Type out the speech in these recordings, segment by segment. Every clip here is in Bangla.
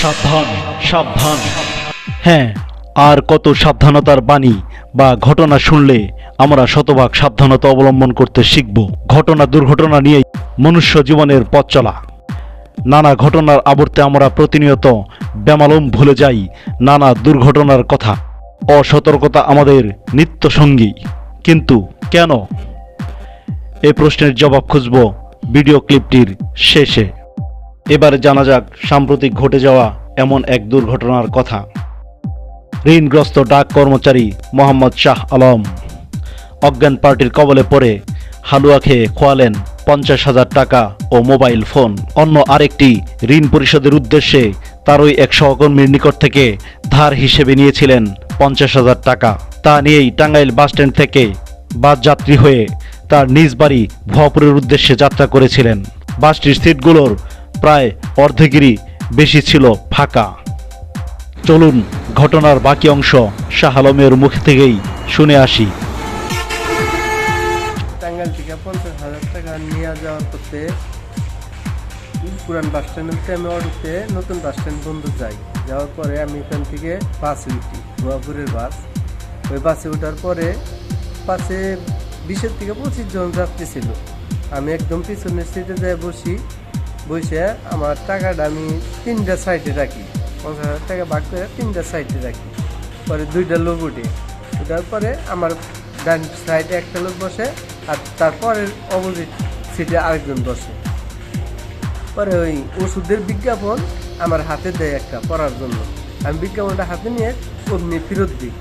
সাবধান সাবধান। হ্যাঁ, আর কত সাবধানতার বাণী বা ঘটনা শুনলে আমরা শতভাগ সাবধানতা অবলম্বন করতে শিখব। ঘটনা দুর্ঘটনা নিয়েই মনুষ্য জীবনের পথ চলা। নানা ঘটনার আবর্তে আমরা প্রতিনিয়ত বেমালুম ভুলে যাই নানা দুর্ঘটনার কথা। অসতর্কতা আমাদের নিত্য সঙ্গী, কিন্তু কেন? এ প্রশ্নের জবাব খুঁজব ভিডিও ক্লিপটির শেষে। এবারে জানা যাক সাম্প্রতিক ঘটে যাওয়া এমন এক দুর্ঘটনার কথা। ঋণগ্রস্ত ডাক কর্মচারী মোহাম্মদ শাহ আলম অজ্ঞান পার্টির কবলে পড়ে হালুয়া খেয়ে খোয়ালেন 50,000 টাকা ও মোবাইল ফোন। অন্য আরেকটি ঋণ পরিশোধের উদ্দেশ্যে তারই এক সহকর্মীর নিকট থেকে ধার হিসেবে নিয়েছিলেন 50,000 টাকা। তা নিয়েই টাঙ্গাইল বাসস্ট্যান্ড থেকে বাস যাত্রী হয়ে তার নিজ বাড়ি ভুয়াপুরের উদ্দেশ্যে যাত্রা করেছিলেন। বাসটির সিটগুলোর প্রায় অর্ধেকেরই বেশি ছিল ফাঁকা। চলুন ঘটনার বাকি অংশ শাহ আলমের মুখ থেকেই শুনে আসি। টাঙ্গাইল থেকে 50,000 টাকা নিয়ে যাওয়ার পথে পুরান বাস স্ট্যান্ডে আমি অটোতে নতুন বাস স্ট্যান্ড বন্ধ যাই। যাওয়ার পরে আমি এখান থেকে বাসে উঠি, ভুয়াপুরের বাস। ওই বাসে ওঠার পরে বাসে 20 থেকে 25 জন যাত্রী ছিল। আমি একদম পিছনের সিটে যাই বসে আমার টাকাটা আমি 3টা সাইডে রাখি। 50,000 টাকা ভাগ করে 3টা সাইডে রাখি। পরে 2টা লোক উঠে ওঠার পরে আমার ডান সাইডে একটা লোক বসে, আর তারপরের অপোজিট সিটে আরেকজন বসে। পরে ওই ওষুধের বিজ্ঞাপন আমার হাতে দেয় একটা পড়ার জন্য। আমি বিজ্ঞাপনটা হাতে নিয়ে অমনি ফেরত দিই।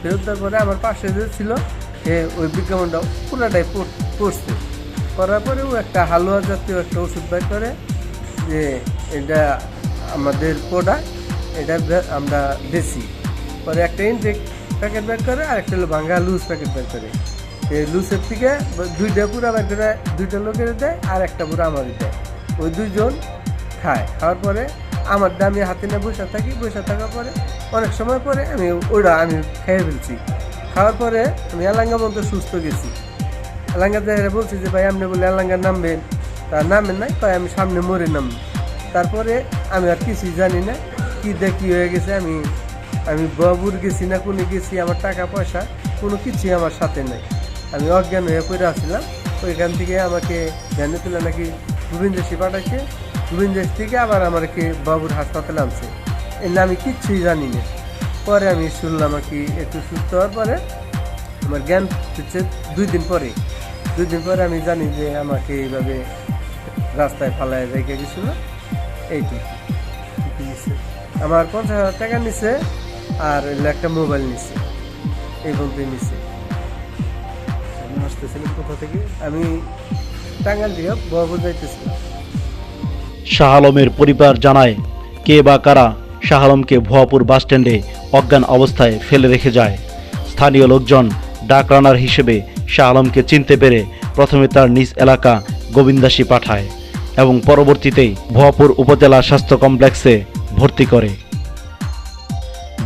ফেরত দেওয়ার পরে আমার পাশে যে ছিল ওই বিজ্ঞাপনটা পুরাটাই পড়ছে। করার পরে ও একটা হালুয়া জাতীয় একটা ওষুধ বের করে যে এটা আমাদের প্রোডাক্ট, এটা আমরা বেশি। পরে একটা ইনটেক প্যাকেট বের করে আর একটা হলো ভাঙ্গা লুজ প্যাকেট বের করে। এই লুজের থেকে 2টা পুরা বের করে 2টা লোকের দেয় আর একটা পুরা আমারই দেয়। ওই 2জন খায়। খাওয়ার পরে আমারটা আমি হাতে নিয়ে বসে থাকি। বসে থাকার পরে অনেক সময় পরে আমি খেয়ে ফেলছি। খাওয়ার পরে আমি এলাঙ্গা মতো সুস্থ গেছি। এলাঙ্গাতে বলছি যে ভাই আপনি বলে এলাঙ্গা নামবেন, তা নামেন নাই, তাই আমি সামনে মরে নামব। তারপরে আমি আর কিছুই জানি না কি দেখি হয়ে গেছে। আমি বাবুর গেছি না কোনো গেছি, আমার টাকা পয়সা কোনো কিছুই আমার সাথে নাই। আমি অজ্ঞান হয়ে পড়ে আসছিলাম। ওইখান থেকে আমাকে ধ্যানে তুলে নাকি গোবিন্দেশি পাঠাইছে। গোবিন্দেশ থেকে আবার আমাকে বাবুর হাসপাতালে আনছে। এলে আমি কিচ্ছুই জানি না। পরে আমি শুনলাম আর কি একটু সুস্থ হওয়ার পরে আমার জ্ঞান হচ্ছে 2 দিন পরে আমি জানি যে আমাকে এইভাবে রাস্তায় ফালায় রেখে গেছিল। এইটুকু নিচ্ছে, আমার 50,000 টাকা নিচ্ছে আর একটা মোবাইল নিচ্ছে। এই বলতে নিচ্ছে। আসতেছিলাম কোথা থেকে? আমি টাঙ্গাইল থেকে ভুয়াপুর যাইতেছিলাম। শাহ আলমের পরিবার জানায় কে বা কারা শাহ আলমকে ভুয়াপুর বাসস্ট্যান্ডে অজ্ঞান অবস্থায় ফেলে রেখে যায়। স্থানীয় লোকজন ডাক রানার হিসেবে শাহ আলমকে চিনতে পেরে প্রথমে তার নিজ এলাকা গোবিন্দাসী পাঠায় এবং পরবর্তীতে ভুয়াপুর উপজেলা স্বাস্থ্য কমপ্লেক্সে ভর্তি করে।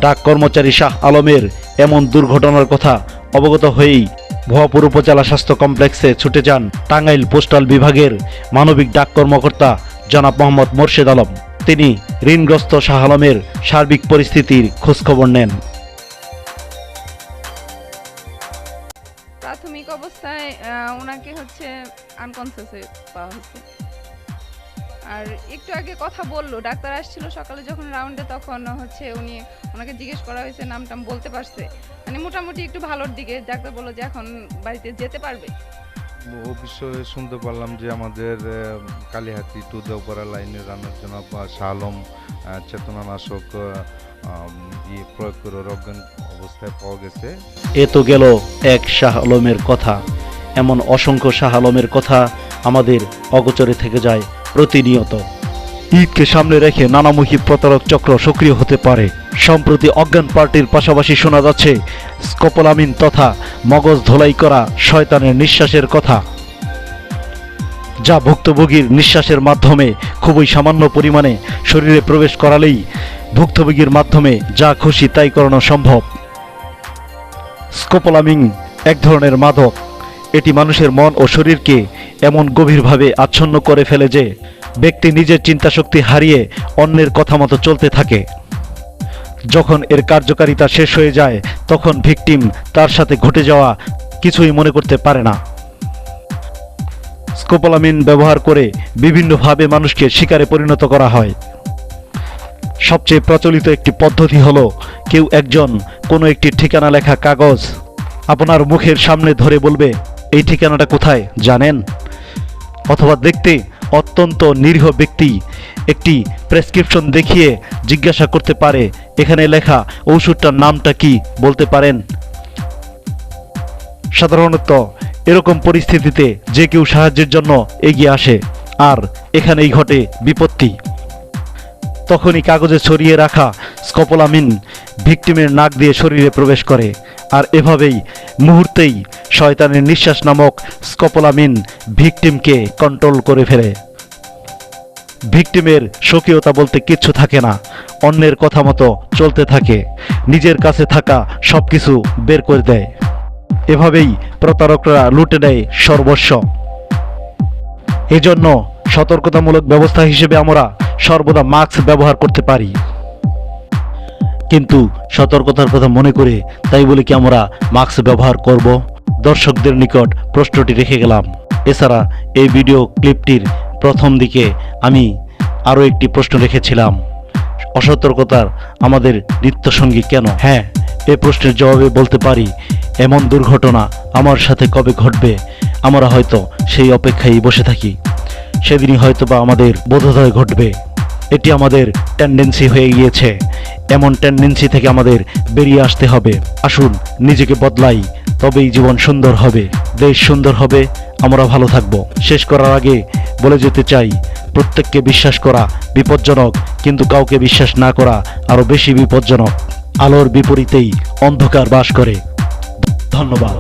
ডাক কর্মচারী শাহ আলমের এমন দুর্ঘটনার কথা অবগত হয়েই ভুয়াপুর উপজেলা স্বাস্থ্য কমপ্লেক্সে ছুটে যান টাঙ্গাইল পোস্টাল বিভাগের মানবিক ডাক কর্মকর্তা জনাব মোহাম্মদ মোর্শেদ আলম। তিনি ঋণগ্রস্ত শাহ আলমের সার্বিক পরিস্থিতির খোঁজখবর নেন। প্রাথমিক অবস্থায় ওনাকে আনকনসিয়াসে পাওয়া হচ্ছে। আর একটু আগে কথা বললো, ডাক্তার আসছিল সকালে যখন রাউন্ডে, তখন উনি ওনাকে জিজ্ঞেস করা হয়েছে, নামটাম বলতে পারছে, মানে মোটামুটি একটু ভালোর দিকে। ডাক্তার বললো যে এখন বাড়িতে যেতে পারবে। ও বিষয়ে শুনতে পারলাম যে আমাদের কালীহাতি টু দেওপাড়া লাইনে রানার জনাব শাহ আলম চেতনানাশক প্রয়োগ করে অজ্ঞান অবস্থায় পাওয়া গেছে। এ তো গেল এক শাহ আলমের কথা। এমন অসংখ্য শাহ আলমের কথা আমাদের অগোচরে থেকে যায় প্রতিনিয়ত। ঈদকে সামনে রেখে নানামুখী প্রতারক চক্র সক্রিয় হতে পারে। সম্প্রতি অজ্ঞান পার্টির পাশাপাশি শোনা যাচ্ছে স্কোপোলামিন তথা মগজ ধোলাই করা শয়তানের নিঃশ্বাসের কথা, যা ভুক্তভোগীর নিঃশ্বাসের মাধ্যমে খুবই সামান্য পরিমাণে শরীরে প্রবেশ করালেই ভুক্তভোগীর মাধ্যমে যা খুশি তাই করানো সম্ভব। স্কোপোলামিন এক ধরনের মাদক। এটি মানুষের মন ও শরীরকে এমন গভীরভাবে আচ্ছন্ন করে ফেলে যে ব্যক্তি নিজের চিন্তাশক্তি হারিয়ে অন্যের কথা মতো চলতে থাকে। যখন এর কার্যকারিতা শেষ হয়ে যায় তখন ভিকটিম তার সাথে ঘটে যাওয়া কিছুই মনে করতে পারে না। স্কোপোলামিন ব্যবহার করে বিভিন্নভাবে মানুষকে শিকারে পরিণত করা হয়। সবচেয়ে প্রচলিত একটি পদ্ধতি হলো কেউ একজন কোনো একটি ঠিকানা লেখা কাগজ আপনার মুখের সামনে ধরে বলবে, এই ঠিকানাটা কোথায় জানেন? অথবা দেখতে অত্যন্ত নিরীহ ব্যক্তি একটি প্রেসক্রিপশন দেখিয়ে জিজ্ঞাসা করতে পারে, এখানে লেখা ঔষধটার নামটা কি বলতে পারেন? সাধারণত এরকম পরিস্থিতিতে যে কেউ সাহায্যের জন্য এগিয়ে আসে, আর এখানেই ঘটে বিপত্তি। তখনই কাগজে ছড়িয়ে রাখা স্কোপোলামিন ভিকটিমের নাক দিয়ে শরীরে প্রবেশ করে, আর এভাবেই মুহূর্তেই শয়তানের নিঃশ্বাস নামক স্কোপোলামিন ভিকটিমকে কন্ট্রোল করে ফেলে। ভিকটিমের স্বকীয়তা বলতে কিচ্ছু থাকে না, অন্যের কথা মতো চলতে থাকে, নিজের কাছে থাকা সবকিছু বের করে দেয়। এভাবেই প্রতারকরা লুটে নেয় সর্বস্ব। এজন্য সতর্কতামূলক ব্যবস্থা হিসেবে আমরা সর্বদা মাস্ক ব্যবহার করতে পারি। কিন্তু সতর্কতার কথা মনে করে তাই বলে কি আমরা মাস্ক ব্যবহার করব? দর্শকদের নিকট প্রশ্নটি রেখে গেলাম। এছাড়া এই ভিডিও ক্লিপটির প্রথম দিকে আমি আরও একটি প্রশ্ন রেখেছিলাম, অসতর্কতার আমাদের নিত্যসঙ্গী কেন? হ্যাঁ, এই প্রশ্নের জবাবে বলতে পারি, এমন দুর্ঘটনা আমার সাথে কবে ঘটবে আমরা হয়তো সেই অপেক্ষায় বসে থাকি। সেদিনই হয়তো বা আমাদের বোধোদয় ঘটবে। এটি আমাদের টেন্ডেন্সি হয়ে গিয়েছে। এমন টেন্ডেন্সি থেকে আমাদের বেরিয়ে আসতে হবে। আসুন নিজেকে বদলাই, তবেই জীবন সুন্দর হবে, দেশ সুন্দর হবে, আমরা ভালো থাকব। শেষ করার আগে বলে যেতে চাই, প্রত্যেককে বিশ্বাস করা বিপজ্জনক, কিন্তু কাউকে বিশ্বাস না করা আরও বেশি বিপজ্জনক। আলোর বিপরীতেই অন্ধকার বাস করে। ধন্যবাদ।